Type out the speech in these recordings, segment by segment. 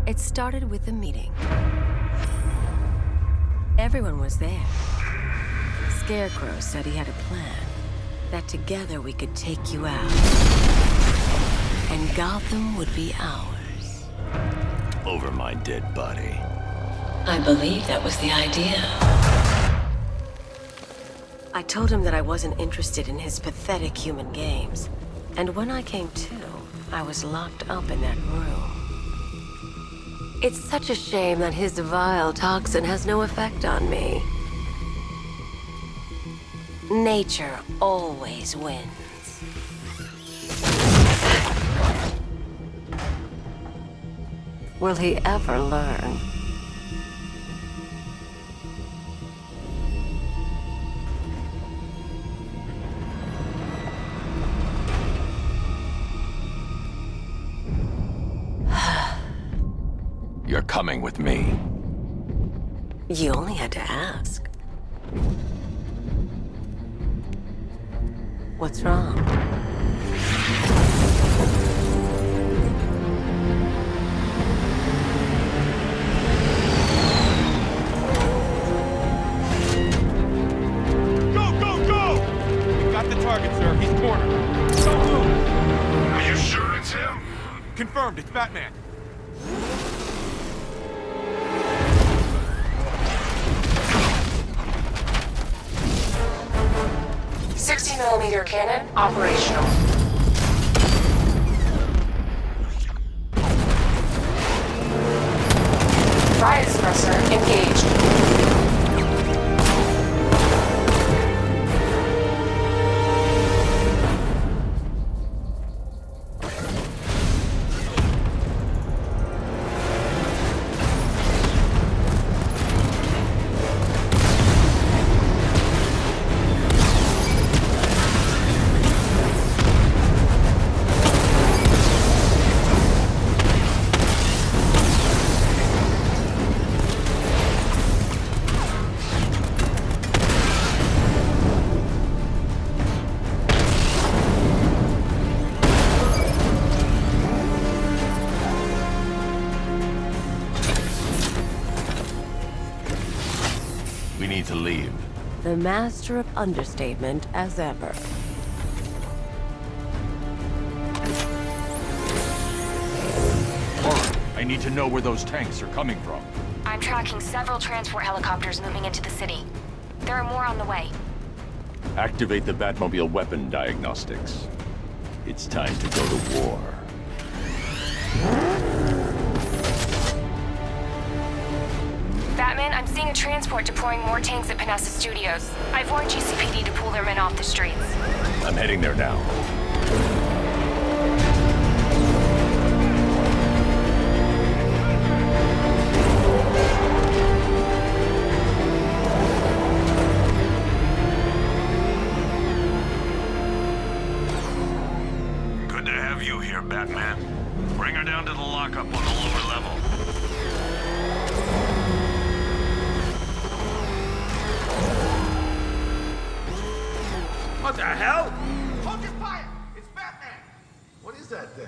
It started with a meeting. Everyone was there. Scarecrow said he had a plan, that together we could take you out. And Gotham would be ours. Over my dead body. I believe that was the idea. I told him that I wasn't interested in his pathetic human games. And when I came to, I was locked up in that room. It's such a shame that his vile toxin has no effect on me. Nature always wins. Will he ever learn? You're coming with me. You only had to ask. What's wrong? Go, go, go! We've got the target, sir. He's cornered. Don't move! Are you sure it's him? Confirmed, it's Batman. 60mm cannon operational. Riot suppressor engaged. We need to leave. The master of understatement as ever. Laura, I need to know where those tanks are coming from. I'm tracking several transport helicopters moving into the city. There are more on the way. Activate the Batmobile weapon diagnostics. It's time to go to war. Batman, I'm seeing a transport deploying more tanks at Panessa Studios. I've warned GCPD to pull their men off the streets. I'm heading there now. Good to have you here, Batman. Bring her down to the lockup on the lower level. What the hell? Hold your fire! It's Batman! What is that thing?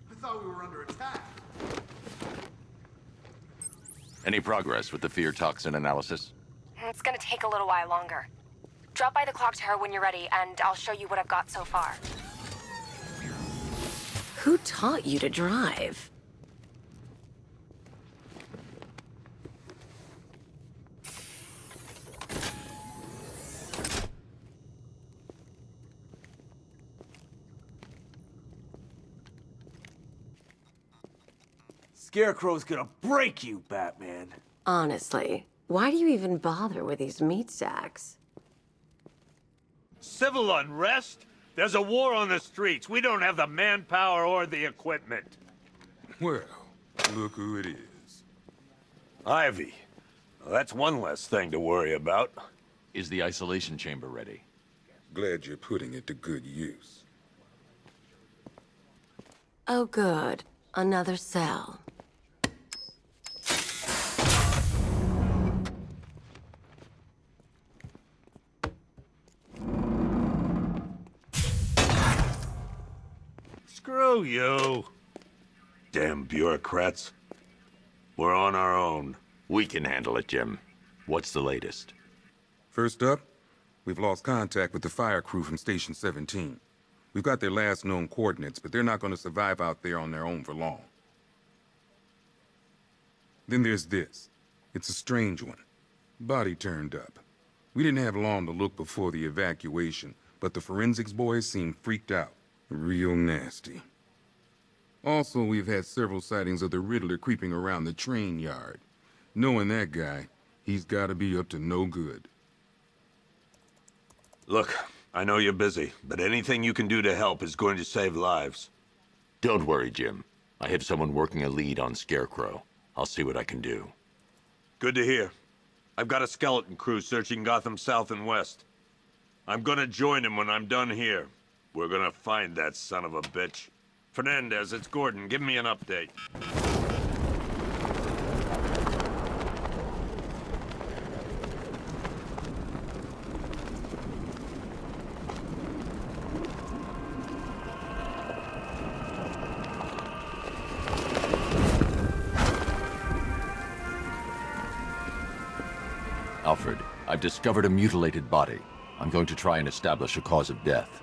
I thought we were under attack. Any progress with the fear toxin analysis? It's gonna take a little while longer. Drop by the clock tower when you're ready, and I'll show you what I've got so far. Who taught you to drive? Scarecrow's gonna break you, Batman. Honestly, why do you even bother with these meat sacks? Civil unrest? There's a war on the streets. We don't have the manpower or the equipment. Well, look who it is. Ivy. Well, that's one less thing to worry about. Is the isolation chamber ready? Glad you're putting it to good use. Oh good, another cell. Screw you. Damn bureaucrats. We're on our own. We can handle it, Jim. What's the latest? First up, we've lost contact with the fire crew from Station 17. We've got their last known coordinates, but they're not going to survive out there on their own for long. Then there's this. It's a strange one. Body turned up. We didn't have long to look before the evacuation, but the forensics boys seemed freaked out. Real nasty. Also, we've had several sightings of the Riddler creeping around the train yard. Knowing that guy, he's gotta be up to no good. Look, I know you're busy, but anything you can do to help is going to save lives. Don't worry, Jim. I have someone working a lead on Scarecrow. I'll see what I can do. Good to hear. I've got a skeleton crew searching Gotham South and West. I'm gonna join him when I'm done here. We're gonna find that son of a bitch. Fernandez, it's Gordon. Give me an update. Alfred, I've discovered a mutilated body. I'm going to try and establish a cause of death.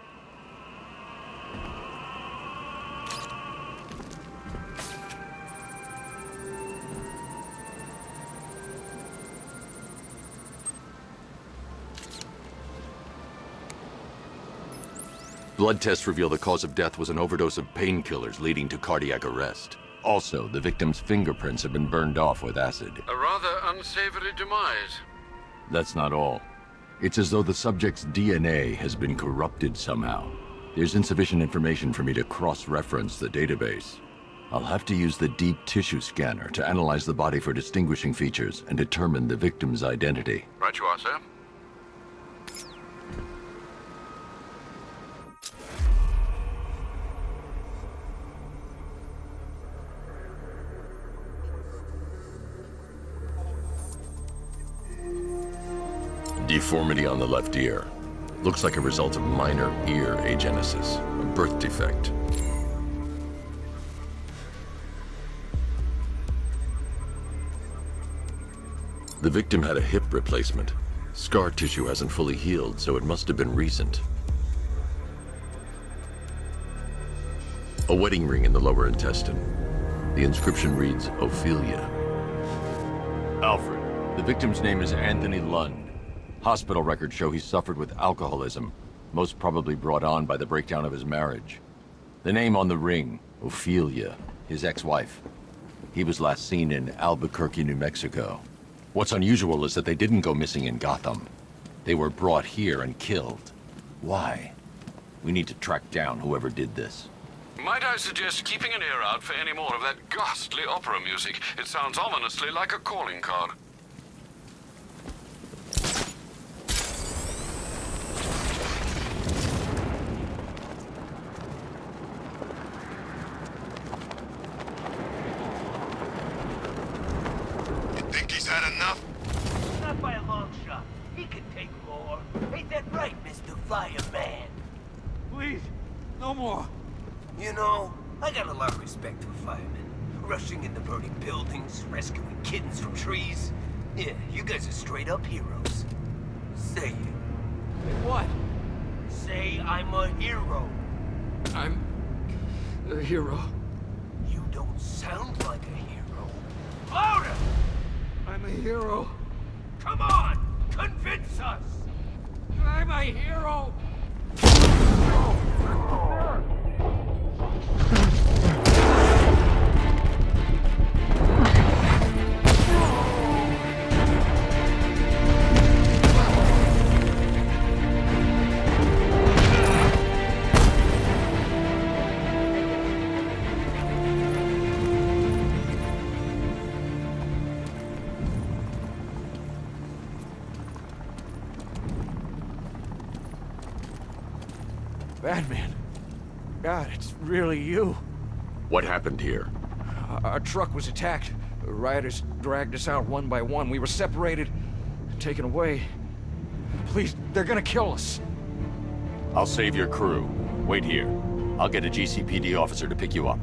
Blood tests reveal the cause of death was an overdose of painkillers leading to cardiac arrest. Also, the victim's fingerprints have been burned off with acid. A rather unsavory demise. That's not all. It's as though the subject's DNA has been corrupted somehow. There's insufficient information for me to cross-reference the database. I'll have to use the deep tissue scanner to analyze the body for distinguishing features and determine the victim's identity. Right you are, sir. Deformity on the left ear. Looks like a result of minor ear agenesis, a birth defect. The victim had a hip replacement. Scar tissue hasn't fully healed, so it must have been recent. A wedding ring in the lower intestine. The inscription reads, Ophelia. Alfred, the victim's name is Anthony Lund. Hospital records show he suffered with alcoholism, most probably brought on by the breakdown of his marriage. The name on the ring, Ophelia, his ex-wife. He was last seen in Albuquerque, New Mexico. What's unusual is that they didn't go missing in Gotham. They were brought here and killed. Why? We need to track down whoever did this. Might I suggest keeping an ear out for any more of that ghastly opera music? It sounds ominously like a calling card. Think he's had enough? Not by a long shot. He can take more. Ain't that right, Mr. Fireman? Please, no more. You know, I got a lot of respect for firemen. Rushing into burning buildings, rescuing kittens from trees. Yeah, you guys are straight up heroes. Say it. What? Say I'm a hero. I'm a hero. You don't sound like a hero. Louder! I'm a hero. Come on! Convince us! I'm a hero. Batman. God, it's really you. What happened here? Our truck was attacked. The rioters dragged us out one by one. We were separated, taken away. Please, they're gonna kill us. I'll save your crew. Wait here. I'll get a GCPD officer to pick you up.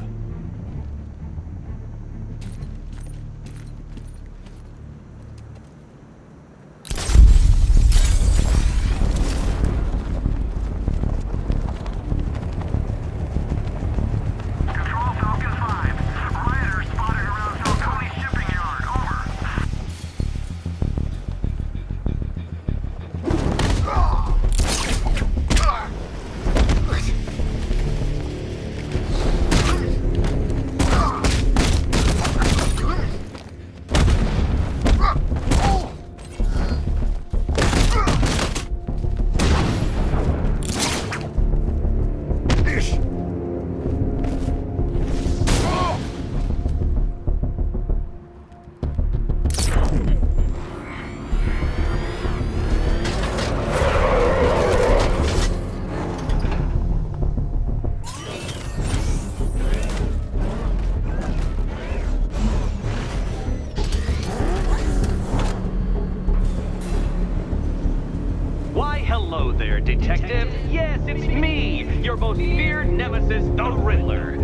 your most feared nemesis, the Riddler.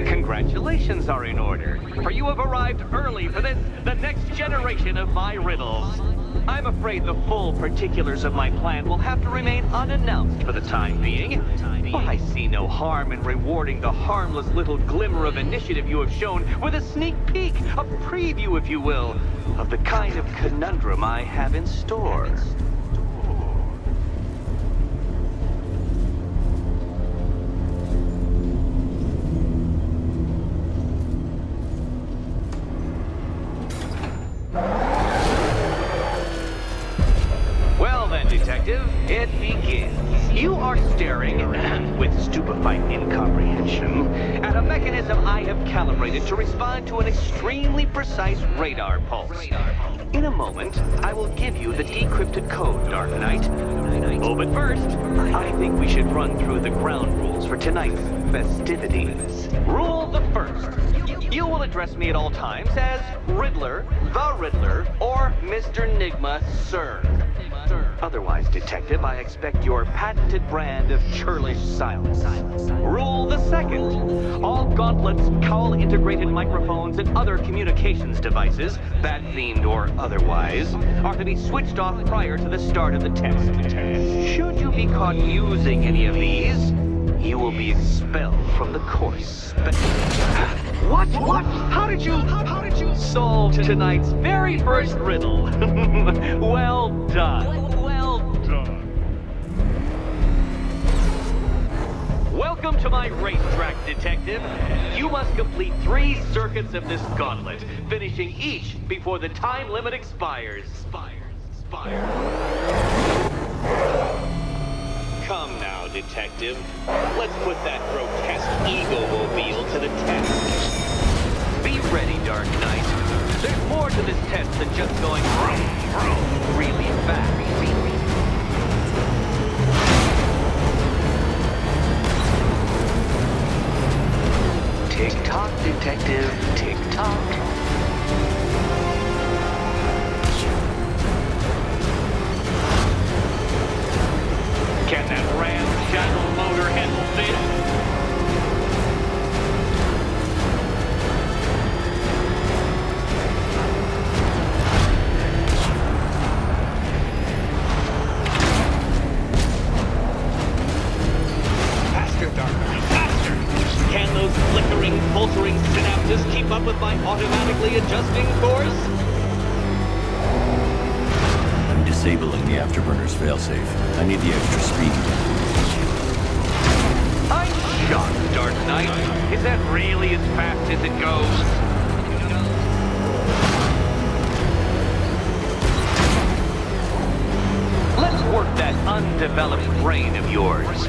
Congratulations are in order, for you have arrived early for this, the next generation of my riddles. I'm afraid the full particulars of my plan will have to remain unannounced for the time being, but I see no harm in rewarding the harmless little glimmer of initiative you have shown with a sneak peek, a preview, if you will, of the kind of conundrum I have in store. Well then, Detective, it begins. You are staring, with stupefied incomprehension, at a mechanism I have calibrated to respond to an extremely precise radar pulse. In a moment, I will give you the decrypted code, Dark Knight. Oh, but first, I think we should run through the ground rules for tonight's festivities. Rule the first. You will address me at all times as Riddler, the Riddler, or Mr. Nigma, sir. Otherwise, Detective, I expect your patented brand of churlish silence. Rule the second. All gauntlets, cowl-integrated microphones, and other communications devices, bat-themed or otherwise, are to be switched off prior to the start of the test. Should you be caught using any of these, you will be expelled from the course. What? How did you solve tonight's very first riddle? Well done. Welcome to my racetrack, Detective. You must complete 3 circuits of this gauntlet, finishing each before the time limit expires. Come now, Detective. Let's put that grotesque ego-mobile to the test. Be ready, Dark Knight. There's more to this test than just going vroom, vroom, really fast. Tick-tock, Detective, tick-tock. Can that ramshackle motor handle this? Faster, Dark Knight, faster! Can those flickering, pulsing synapses keep up with my automatically adjusting course? I'm disabling the afterburner's failsafe. I need the extra speed. I'm shocked, Dark Knight. Is that really as fast as it goes? Let's work that undeveloped brain of yours.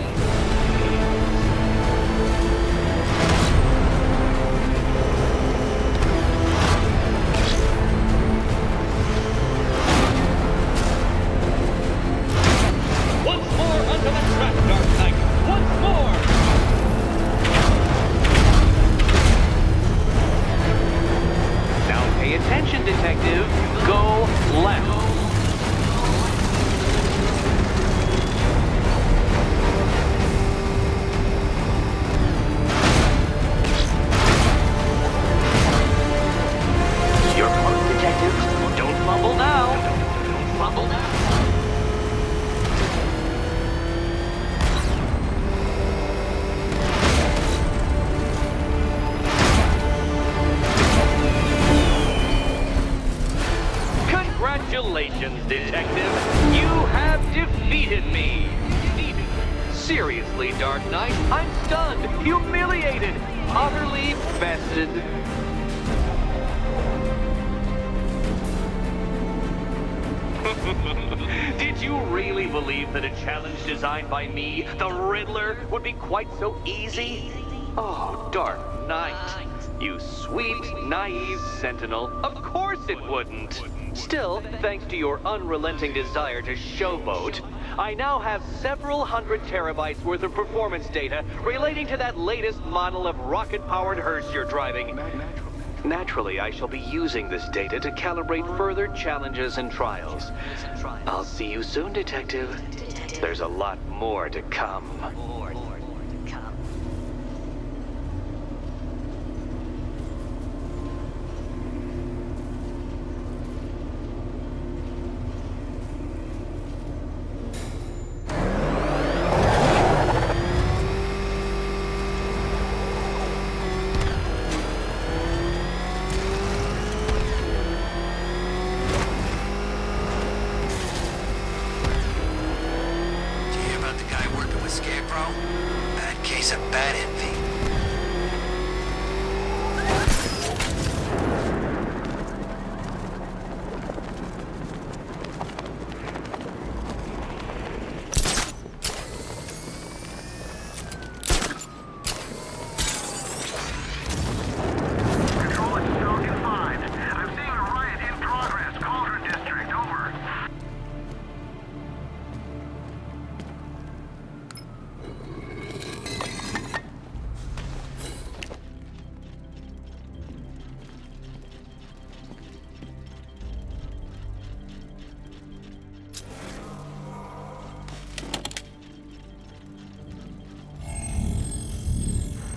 Attention, Detective. Go left. You're close, Detective. Don't fumble now. Don't fumble now. Congratulations, Detective. You have defeated me. Seriously, Dark Knight, I'm stunned, humiliated, utterly bested. Did you really believe that a challenge designed by me, the Riddler, would be quite so easy? Oh, Dark Knight, you sweet, naive sentinel, of course it wouldn't. Still, thanks to your unrelenting desire to showboat, I now have several hundred terabytes worth of performance data relating to that latest model of rocket-powered hearse you're driving. Naturally, I shall be using this data to calibrate further challenges and trials. I'll see you soon, Detective. There's a lot more to come.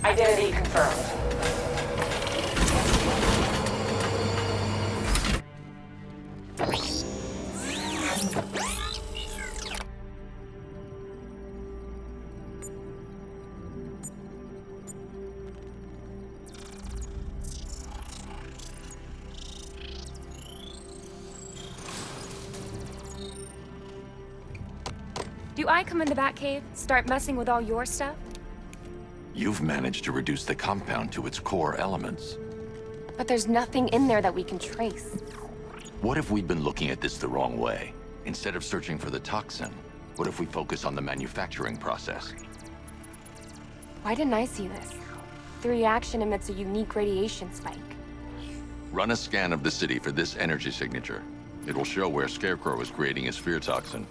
Identity confirmed. Do I come in the Batcave, start messing with all your stuff? You've managed to reduce the compound to its core elements. But there's nothing in there that we can trace. What if we'd been looking at this the wrong way? Instead of searching for the toxin, what if we focus on the manufacturing process? Why didn't I see this? The reaction emits a unique radiation spike. Run a scan of the city for this energy signature. It will show where Scarecrow is creating his fear toxin.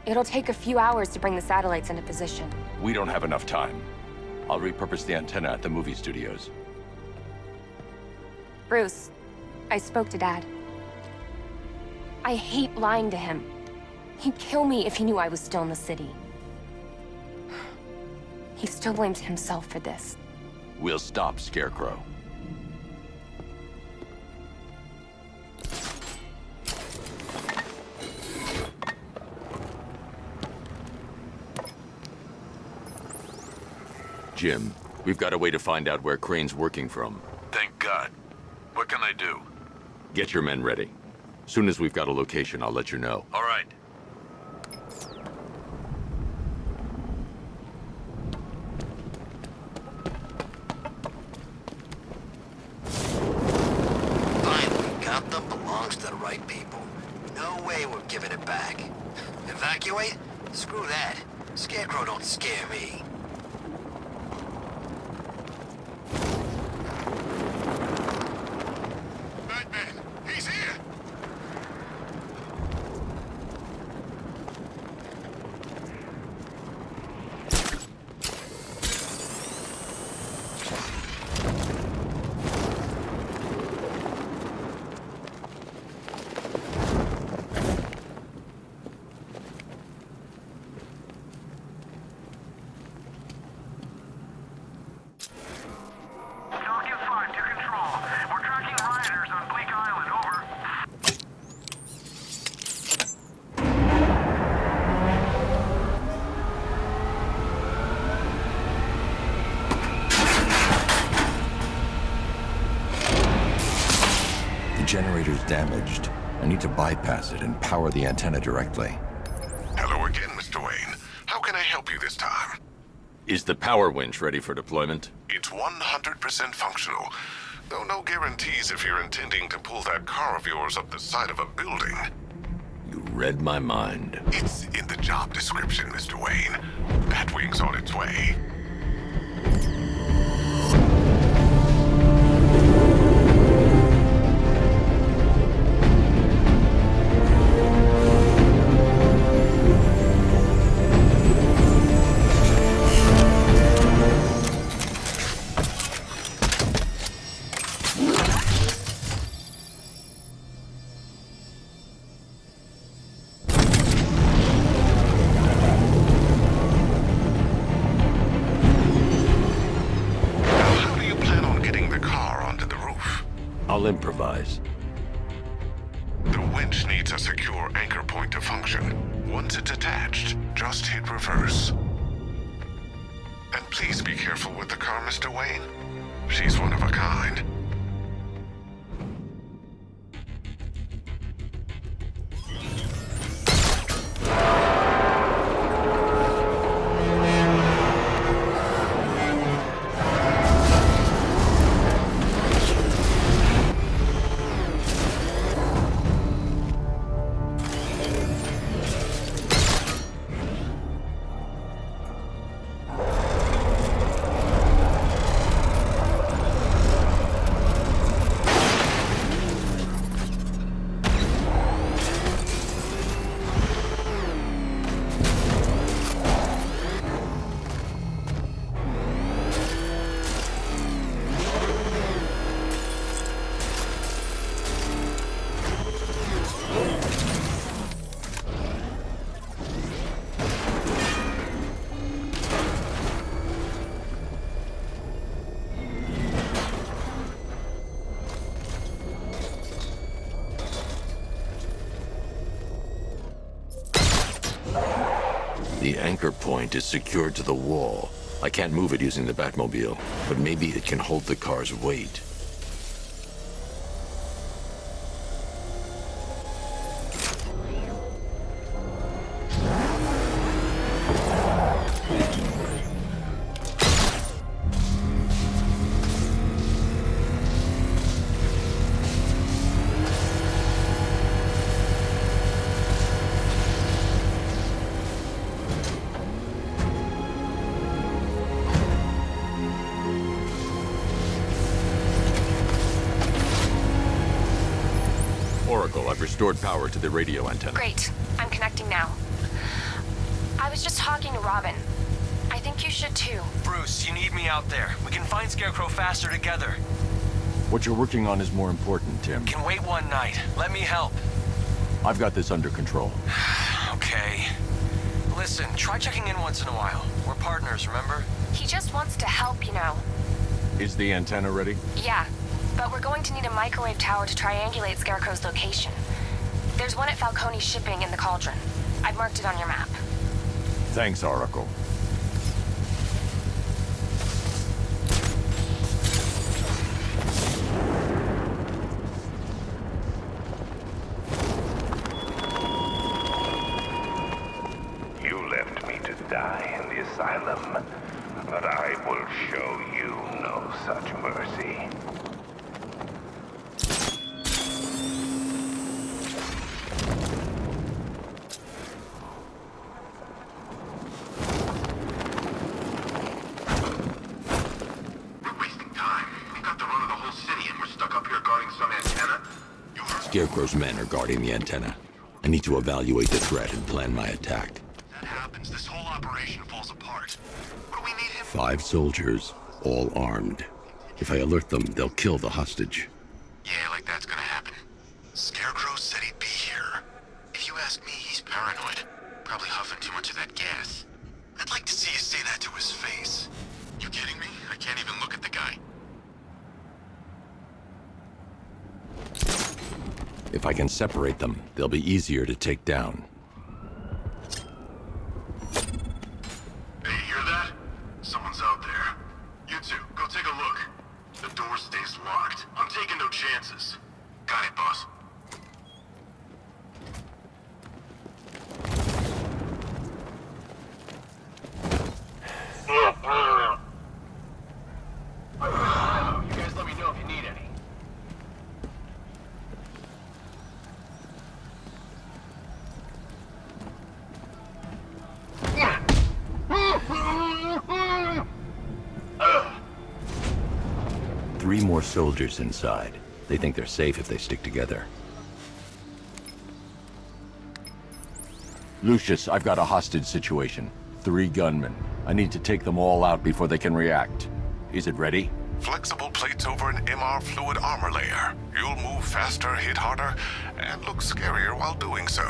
It'll take a few hours to bring the satellites into position. We don't have enough time. I'll repurpose the antenna at the movie studios. Bruce, I spoke to Dad. I hate lying to him. He'd kill me if he knew I was still in the city. He still blames himself for this. We'll stop Scarecrow. Jim, we've got a way to find out where Crane's working from. Thank God. What can I do? Get your men ready. Soon as we've got a location, I'll let you know. All right. Finally, Gotham belongs to the right people. No way we're giving it back. Evacuate? Screw that. Scarecrow don't scare me. The generator's damaged. I need to bypass it and power the antenna directly. Hello again, Mr. Wayne. How can I help you this time? Is the power winch ready for deployment? It's 100% functional, though no guarantees if you're intending to pull that car of yours up the side of a building. You read my mind. It's in the job description, Mr. Wayne. Batwing's on its way. I'll improvise. The winch needs a secure anchor point to function. Once it's attached, just hit reverse. And please be careful with the car, Mr. Wayne. She's one of a kind. The anchor point is secured to the wall. I can't move it using the Batmobile, but maybe it can hold the car's weight. Oracle, I've restored power to the radio antenna. Great. I'm connecting now. I was just talking to Robin. I think you should too. Bruce, you need me out there. We can find Scarecrow faster together. What you're working on is more important, Tim. Can wait one night. Let me help. I've got this under control. Okay. Listen, try checking in once in a while. We're partners, remember? He just wants to help, you know. Is the antenna ready? Yeah, but we're going to need a microwave tower to triangulate Scarecrow's location. There's one at Falcone Shipping in the Cauldron. I've marked it on your map. Thanks, Oracle. You left me to die in the asylum, but I will show you no such mercy. Scarecrow's men are guarding the antenna. I need to evaluate the threat and plan my attack. That happens, this whole operation falls apart. What do we need him? 5 soldiers, all armed. If I alert them, they'll kill the hostage. Yeah, like that's gonna happen. Scarecrow said he'd be here. If you ask me, he's paranoid. Probably huffing too much of that gas. I'd like to see you say that to his face. You kidding me? I can't even look at the guy. If I can separate them, they'll be easier to take down. Hey, you hear that? Someone's out there. You two, go take a look. The door stays locked. I'm taking no chances. Got it, boss. You guys let me know if you need any. Three more soldiers inside. They think they're safe if they stick together. Lucius, I've got a hostage situation. 3 gunmen. I need to take them all out before they can react. Is it ready? Flexible plates over an MR fluid armor layer. You'll move faster, hit harder, and look scarier while doing so.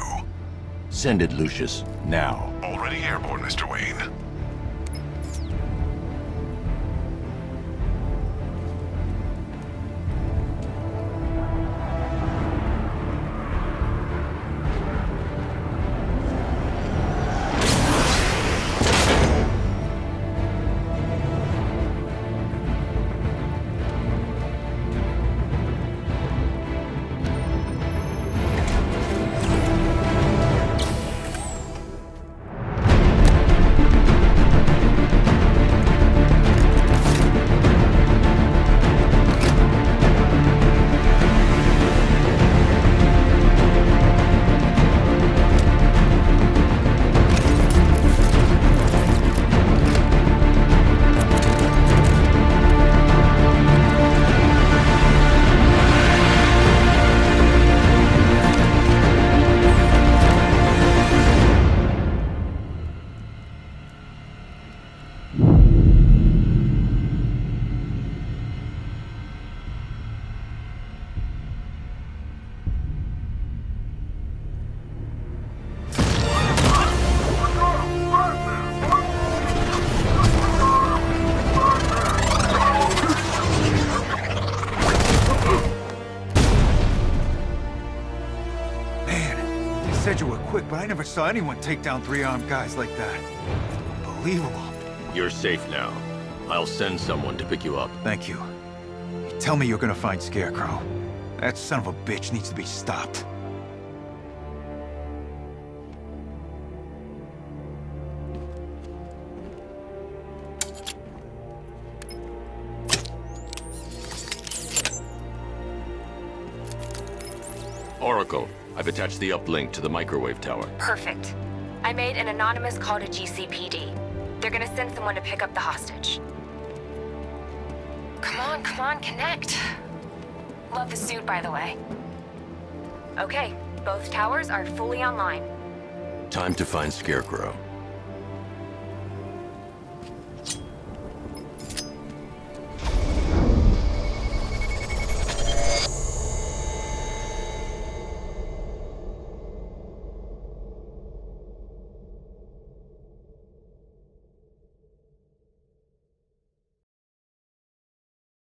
Send it, Lucius. Now. Already airborne, Mr. Wayne. said you were quick, but I never saw anyone take down 3 armed guys like that. Unbelievable. You're safe now. I'll send someone to pick you up. Thank you. Tell me you're gonna find Scarecrow. That son of a bitch needs to be stopped. Oracle, I've attached the uplink to the microwave tower. Perfect. I made an anonymous call to GCPD. They're gonna send someone to pick up the hostage. Come on, connect. Love the suit, by the way. Okay, both towers are fully online. Time to find Scarecrow.